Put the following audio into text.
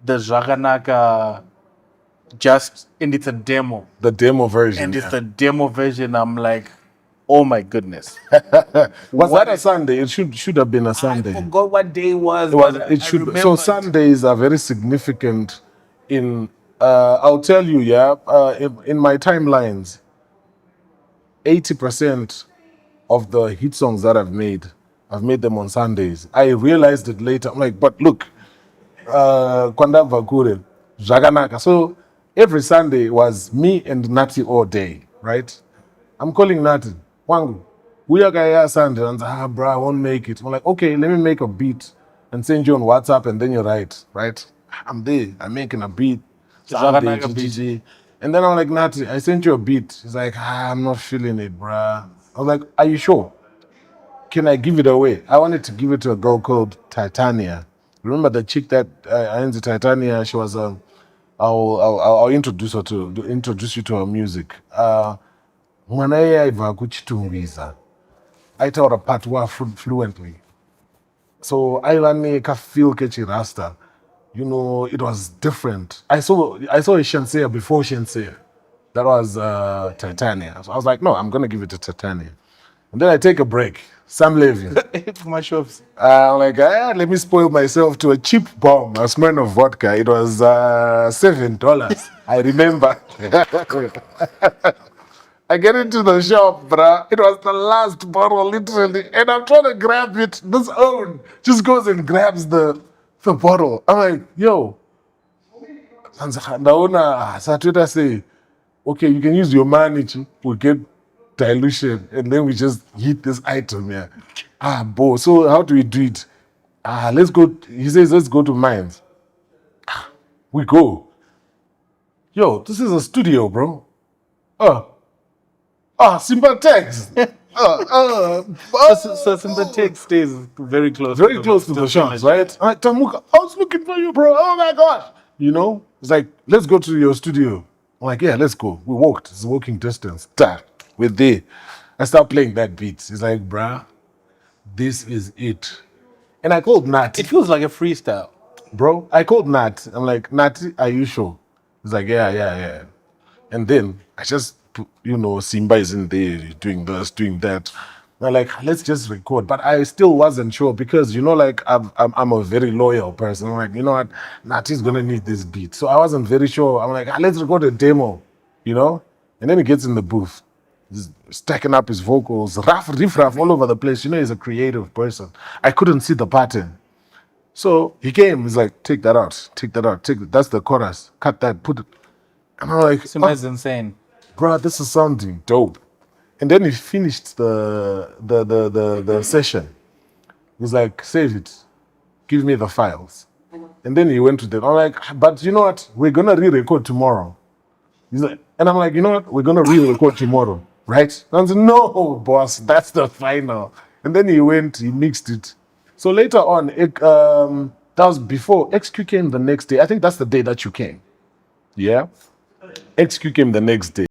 the Zvakanaka and it's a demo. The demo version. And it's the demo version. I'm like, oh my goodness. Was that a Sunday? It should have been a Sunday. I forgot what day it was. It should. So Sundays are very significant in. I'll tell you, in my timelines, 80% of the hit songs that I've made them on Sundays. I realized it later. I'm like, but look, Kwanda Vakure, Zvakanaka. So every Sunday was me and Nati all day, right? I'm calling Nati. Wangu, we are going Sunday. And bro, I won't make it. I'm like, okay, let me make a beat and send you on WhatsApp and then you write, right? I'm there. I'm making a beat. Sunday, GG. And then I'm like, Nati, I sent you a beat. He's like, I'm not feeling it, bruh. I was like, are you sure? Can I give it away? I wanted to give it to a girl called Titania. Remember the chick that I into Titania? She was I'll introduce you to her music. Mwana yaiva kuchitungiza. I taught her patois fluently. So I learned feel catchy rasta. You know, it was different. I saw a Shenseea before Shenseea. That was Titania. So I was like, no, I'm gonna give it to Titania. And then I take a break. Sam Levy. For my shops. I'm like, let me spoil myself to a cheap bomb, a Smirnoff vodka. It was $7. I remember. I get into the shop, bruh. It was the last bottle, literally. And I'm trying to grab it. This own just goes and grabs the bottle. I'm like, yo. Satwita say, okay, you can use your money. We get dilution. And then we just hit this item, yeah. Bo, so how do we do it? Let's go. He says, let's go to Mines. We go. Yo, this is a studio, bro. Simba text. So Simba text stays very close. Very close to the shops, right? I'm like, Tamuka, I was looking for you, bro. Oh my gosh. You know? It's like, let's go to your studio. I'm like, yeah, let's go. We walked. It's walking distance. We're there. I start playing that beat. He's like, bruh, this is it. And I called Nat. It feels like a freestyle. Bro, I called Nat. I'm like, Nat, are you sure? He's like, yeah. And then I just, Simba is in there doing this, doing that. I'm like, let's just record. But I still wasn't sure because, I'm a very loyal person. I'm like, you know what? Nati's going to need this beat. So I wasn't very sure. I'm like, let's record a demo, And then he gets in the booth. He's stacking up his vocals, riff raff all over the place. He's a creative person. I couldn't see the pattern. So he came. He's like, take that out. That's the chorus. Cut that. Put it. And I'm like, Simba is insane. Bro, this is sounding dope. And then he finished the session. He's like, save it. Give me the files. And then he went to them. I'm like, but you know what? We're going to re-record tomorrow. He's like, and I'm like, you know what? We're going to re-record tomorrow. Right? And I said, no, boss, that's the final. And then he mixed it. So later on, that was before XQ came the next day. I think that's the day that you came. Yeah? XQ came the next day.